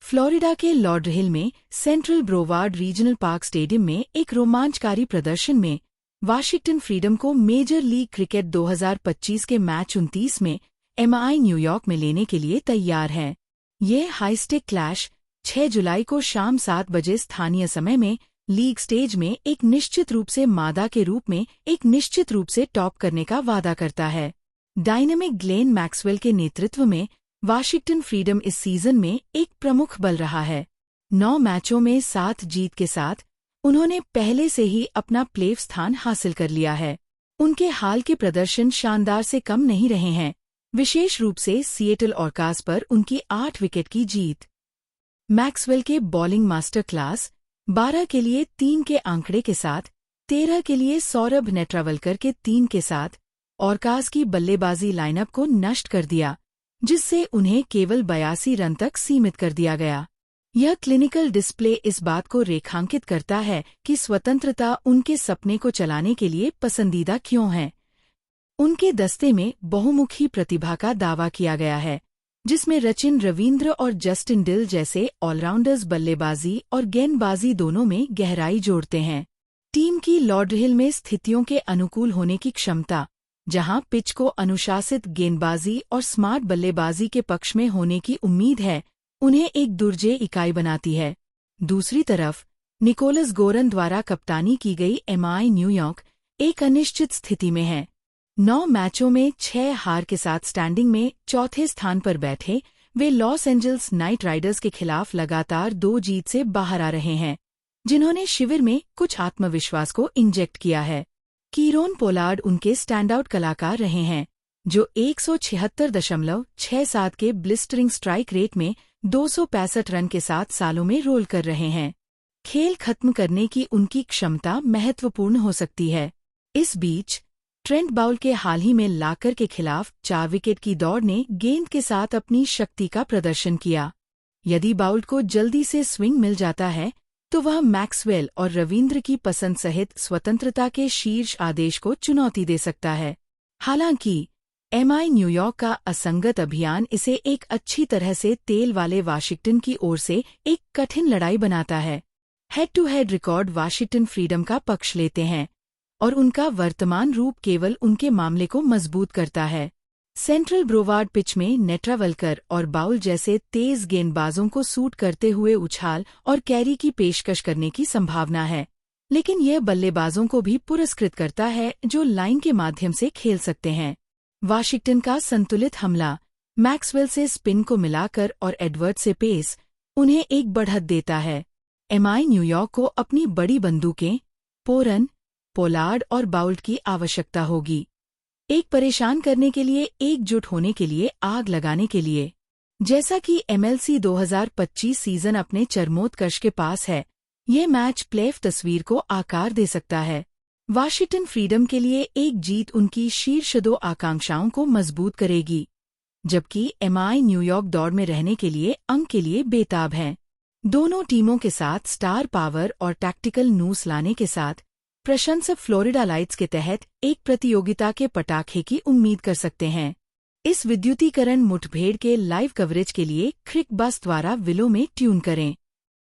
Florida के Lauderhill में central Broward regional park stadium में एक रोमांचकारी प्रदर्शन में वाशिंगटन फ्रीडम को मेजर लीग क्रिकेट 2025 के मैच 29 में एमआई न्यूयॉर्क में लेने के लिए तैयार है। ये हाईस्टेक क्लैश 6 जुलाई को शाम 7 बजे स्थानीय समय में लीग स्टेज में एक निश्चित रूप से मादा के रूप में एक निश्चित रूप से टॉप करने का वादा करता है। डायनेमिक ग्लेन मैक्सवेल के नेतृत्व में वाशिंगटन फ्रीडम इस सीजन में एक प्रमुख बल रहा है। 9 मैचों में 7 जीत के साथ उन्होंने पहले से ही अपना प्लेऑफ स्थान हासिल कर लिया है। उनके हाल के प्रदर्शन शानदार से कम नहीं रहे हैं, विशेष रूप से सिएटल ऑर्कास पर उनकी 8 विकेट की जीत। मैक्सवेल के बॉलिंग मास्टर क्लास 12 के लिए 3 के आंकड़े के साथ 13 के लिए सौरभ नेट्रावलकर के 3 के साथ ऑर्कास की बल्लेबाजी लाइनअप को नष्ट कर दिया, जिससे उन्हें केवल 82 रन तक सीमित कर दिया गया। यह क्लिनिकल डिस्प्ले इस बात को रेखांकित करता है कि स्वतंत्रता उनके सपने को चलाने के लिए पसंदीदा क्यों है। उनके दस्ते में बहुमुखी प्रतिभा का दावा किया गया है, जिसमें सचिन रवींद्र और जस्टिन डिल जैसे ऑलराउंडर्स बल्लेबाजी और गेंदबाजी दोनों में गहराई जोड़ते हैं। टीम की लॉडरहिल में स्थितियों के अनुकूल होने की क्षमता, जहां पिच को अनुशासित गेंदबाजी और स्मार्ट बल्लेबाजी के पक्ष में होने की उम्मीद है, उन्हें एक दुर्जेय इकाई बनाती है। दूसरी तरफ निकोलस गोरन द्वारा कप्तानी की गई एमआई न्यूयॉर्क एक अनिश्चित स्थिति में है। 9 मैचों में 6 हार के साथ स्टैंडिंग में चौथे स्थान पर बैठे वे लॉस एंजल्स नाइट राइडर्स के खिलाफ लगातार 2 जीत से बाहर आ रहे हैं, जिन्होंने शिविर में कुछ आत्मविश्वास को इंजेक्ट किया है। कीरोन पोलार्ड उनके स्टैंडआउट कलाकार रहे हैं, जो 176.67 के ब्लिस्टरिंग स्ट्राइक रेट में 265 रन के साथ सालों में रोल कर रहे हैं। खेल खत्म करने की उनकी क्षमता महत्वपूर्ण हो सकती है। इस बीच ट्रेंट बाउल्ट के हाल ही में लाकर के खिलाफ 4 विकेट की दौड़ ने गेंद के साथ अपनी शक्ति का प्रदर्शन किया। यदि बाउल्ट को जल्दी से स्विंग मिल जाता है, तो वह मैक्सवेल और रवींद्र की पसंद सहित स्वतंत्रता के शीर्ष आदेश को चुनौती दे सकता है। हालांकि एमआई न्यूयॉर्क का असंगत अभियान इसे एक अच्छी तरह से तेल वाले वाशिंगटन की ओर से एक कठिन लड़ाई बनाता है। Head to head record Washington Freedom का पक्ष लेते हैं, और उनका वर्तमान रूप केवल उनके मामले को मजबूत करता है। सेंट्रल ब्रोवार्ड पिच में नेट्रावलकर और बाउल जैसे तेज गेंदबाजों को सूट करते हुए उछाल और कैरी की पेशकश करने की संभावना है, लेकिन यह बल्लेबाजों को भी पुरस्कृत करता है जो लाइन के माध्यम से खेल सकते हैं। वाशिंगटन का संतुलित हमला मैक्सवेल से स्पिन को मिलाकर और एडवर्ड से पेस उन्हें एक बढ़त देता है। एमआई न्यूयॉर्क को अपनी बड़ी बंदूकें पोरन, पोलार्ड और बाउल्ट की आवश्यकता होगी, एक परेशान करने के लिए, एकजुट होने के लिए, आग लगाने के लिए। जैसा कि एमएलसी 2025 सीजन अपने चरमोत्कर्ष के पास है, यह मैच प्लेऑफ तस्वीर को आकार दे सकता है। वाशिंगटन फ्रीडम के लिए एक जीत उनकी शीर्ष 2 आकांक्षाओं को मजबूत करेगी, जबकि एमआई न्यूयॉर्क दौड़ में रहने के लिए अंक के लिए बेताब हैं। दोनों टीमों के साथ स्टार पावर और टैक्टिकल नूस लाने के साथ प्रशंसक फ्लोरिडा लाइट्स के तहत एक प्रतियोगिता के पटाखे की उम्मीद कर सकते हैं। इस विद्युतीकरण मुठभेड़ के लाइव कवरेज के लिए क्रिक बस द्वारा विलो में ट्यून करें।